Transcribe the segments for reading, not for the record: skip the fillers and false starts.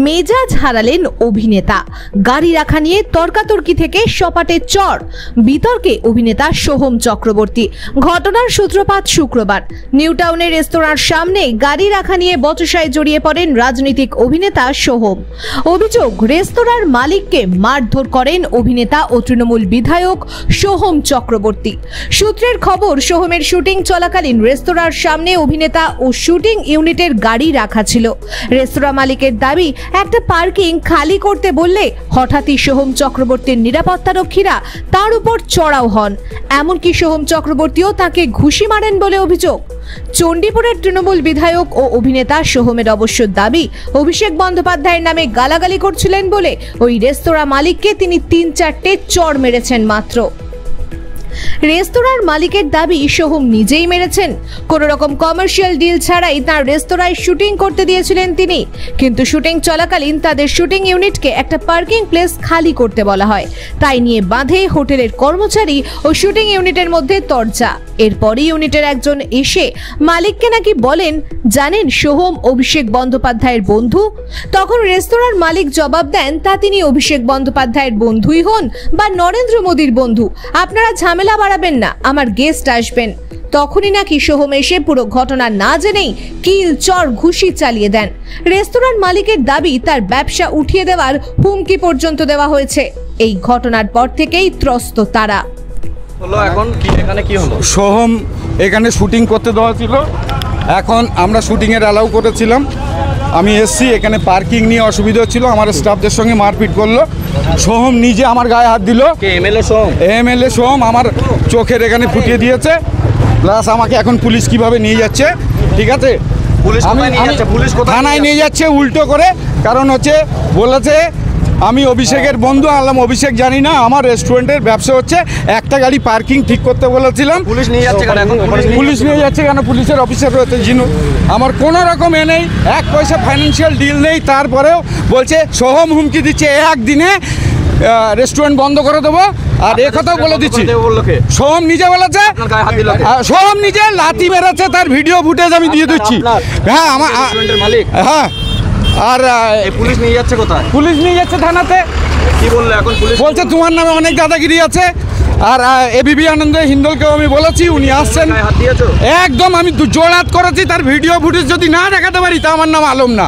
মেজাজ হারালেন অভিনেতা। গাড়ি রাখা নিয়ে তর্কাতর্কি থেকে সপাটে চড়, বিতর্কে অভিনেতা সোহম চক্রবর্তী। ঘটনার সূত্রপাত শুক্রবার। নিউ টাউনের রেস্তোরাঁর সামনে গাড়ি রাখা নিয়ে বচসায় জড়িয়ে পড়েন রাজনৈতিক অভিনেতা সোহম। অভিযোগ, রেস্তোরাঁর মালিককে মারধর করেন অভিনেতা ও তৃণমূল বিধায়ক সোহম চক্রবর্তী। সূত্রের খবর, সোহমের শুটিং চলাকালীন রেস্তোরাঁর সামনে অভিনেতা ও শুটিং ইউনিটের গাড়ি রাখা ছিল। রেস্তোরাঁ মালিকের দাবি, একটা পার্কিং খালি করতে বললে হঠাৎই সোহম চক্রবর্তীর নিরাপত্তারক্ষীরা তার উপর চড়াও হন। এমনকি সোহম চক্রবর্তীও তাকে ঘুষি মারেন বলে অভিযোগ। চণ্ডীপুরের তৃণমূল বিধায়ক ও অভিনেতা সোহমের অবশ্য দাবি, অভিষেক বন্দ্যোপাধ্যায়ের নামে গালাগালি করছিলেন বলে ওই রেস্তোরাঁ মালিককে তিনি ৩-৪টে চড় মেরেছেন মাত্র। রেস্তোরাঁর মালিকের দাবি, সোহম নিজেই মেরেছেন। কোন রকম কমার্শিয়াল ডিল ছাড়াই তার রেস্তোরাঁয় শুটিং করতে দিয়েছিলেন তিনি। কিন্তু শুটিং চলাকালীন তাদের শুটিং ইউনিটকে একটা পার্কিং প্লেস খালি করতে বলা হয়। তাই নিয়ে বাঁধে হোটেলের কর্মচারী ও শুটিং ইউনিটের মধ্যে তরজা। এরপরই ইউনিটের একজন এসে মালিককে নাকি বলেন, জানেন সোহম অভিষেক বন্দ্যোপাধ্যায়ের বন্ধু? তখন রেস্তোরাঁর মালিক জবাব দেন, তা তিনি অভিষেক বন্দ্যোপাধ্যায়ের বন্ধুই হন বা নরেন্দ্র মোদীর বন্ধু, আপনারা ঝামেলা বাড়াবেন না, আমার গেস্ট আসবেন। তখনই নাকি সোহম এসে পুরো ঘটনা না জেনেই কিল চড় ঘুষি চালিয়ে দেন। রেস্তোরাঁর মালিকের দাবি, তার ব্যবসা উঠিয়ে দেওয়ার হুমকি পর্যন্ত দেওয়া হয়েছে। এই ঘটনার পর থেকেই ত্রস্ত তারা। এখন কি এখানে কি হলো? সোহম এখানে শুটিং করতে দেওয়া ছিল। এখন আমরা শুটিংয়ের অ্যালাউ করেছিলাম। আমি এসছি, এখানে পার্কিং নিয়ে অসুবিধা হচ্ছিল, আমার স্টাফদের সঙ্গে মারপিট করলো। সোহম নিজে আমার গায়ে হাত দিল। এমএলএ সোহম আমার চোখের এখানে ফুটিয়ে দিয়েছে, প্লাস আমাকে এখন পুলিশ কিভাবে নিয়ে যাচ্ছে, ঠিক আছে, থানায় নিয়ে যাচ্ছে উল্টো করে। কারণ হচ্ছে বলেছে আমি অভিষেকের বন্ধু। আনলাম অভিষেক জানি না, আমার রেস্টুরেন্টের ব্যবসা হচ্ছে, একটা গাড়ি পার্কিং ঠিক করতে বলেছিলাম। পুলিশ নিয়ে যাচ্ছে কেন? পুলিশ নিয়ে যাচ্ছে কেন? পুলিশের অফিসার রয়েছে জিনু। আমার কোনো রকম নেই, এক পয়সা ফাইন্যান্সিয়াল ডিল নেই, তারপরেও বলছে সোহম হুমকি দিচ্ছে একদিনে রেস্টুরেন্ট বন্ধ করে দেবো। আর এ কথাও বলে দিচ্ছি, সোহম নিজে বলেছে, সোহম নিজে লাথি মেরেছে, তার ভিডিও ফুটেজ আমি দিয়ে দিচ্ছি। হ্যাঁ আমার মালিক। হ্যাঁ, আর পুলিশ নিয়ে যাচ্ছে কোথায়? পুলিশ নিয়ে যাচ্ছে থানাতে। কি বললো এখন? পুলিশ বলছে তোমার নামে অনেক দাদাগিরি আছে। আর এবিপি আনন্দ হিন্দলকেও আমি বলেছি, উনি আসছেন। একদম আমি জোড়াত করেছি, তার ভিডিও ফুটেজ যদি না দেখাতে পারি তা আমার নাম আলম না।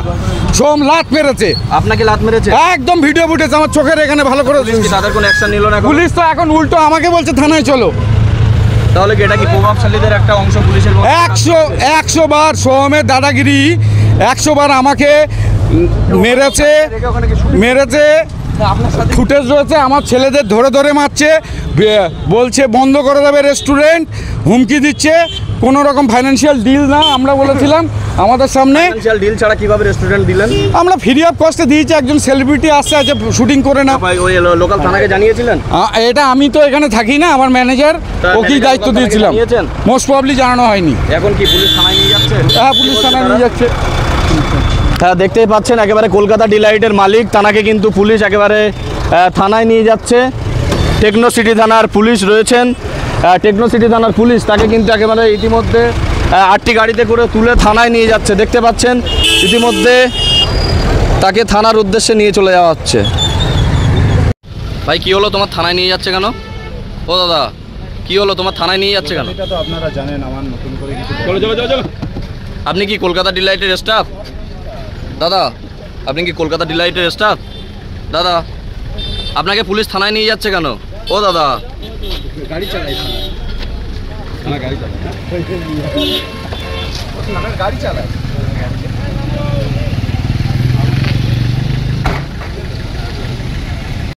সোহম লাত মেরেছে। আপনাকে লাত মেরেছে? একদম ভিডিও ফুটেজ আমার চোখের এখানে ভালো করে। তাদের কোনো অ্যাকশন নিল না? পুলিশ তো এখন উল্টো আমাকে বলছে থানায় চলো। তাহলে কি এটা কি প্রভাবশালীদের একটা অংশ পুলিশের? 100 বার সোহমের দাদাগিরি, 100 বার আমাকে মেরেছে। ফুটেজ রয়েছে, আমার ছেলেদের ধরে ধরে মারছে, বলছে বন্ধ করে দেবে রেস্টুরেন্ট, হুমকি দিচ্ছে। কোনো রকম ফাইন্যান্সিয়াল ডিল না, আমরা বলেছিলাম আমাদের সামনে। ফাইন্যান্সিয়াল ডিল ছাড়া কিভাবে রেস্টুরেন্ট দিলেন? আমরা ফ্রি অফ কস্টে দিয়েছি। একজন সেলিব্রিটি আসছে, আছে শুটিং করে না। ওই লোকাল থানাকে জানিয়েছিলেন? এটা আমি তো এখানে থাকি না, আমার ম্যানেজার, ওকেই দায়িত্ব দিয়েছিলাম। মোস্ট প্রবাবলি জানানো হয়নি। এখন কি পুলিশ থানায় নিয়ে যাচ্ছে? হ্যাঁ, পুলিশ থানায় নিয়ে যাচ্ছে। হ্যাঁ, দেখতেই পাচ্ছেন একেবারে কলকাতা ডিলাইটের মালিক, তানাকে কিন্তু পুলিশ একেবারে থানায় নিয়ে যাচ্ছে। টেকনো সিটি থানার পুলিশ রয়েছেন, টেকনো সিটি থানার পুলিশ তাকে কিন্তু একেবারে ইতিমধ্যে 8টি গাড়িতে করে তুলে থানায় নিয়ে যাচ্ছে। দেখতে পাচ্ছেন ইতিমধ্যে তাকে থানার উদ্দেশ্যে নিয়ে চলে যাওয়া হচ্ছে। ভাই কি হলো, তোমার থানায় নিয়ে যাচ্ছে কেন? ও দাদা, কি হলো, তোমার থানায় নিয়ে যাচ্ছে কেন? এটা তো আপনারা জানেন, আমার নতুন করে কিছু। চলো। আপনি কি কলকাতা ডিলাইটের স্টাফ? দাদা, আপনি কি কলকাতা ডিলাইটের স্টাফ? দাদা, আপনাকে পুলিশ থানায় নিয়ে যাচ্ছে কেন? ও দাদা, গাড়ি চালায়।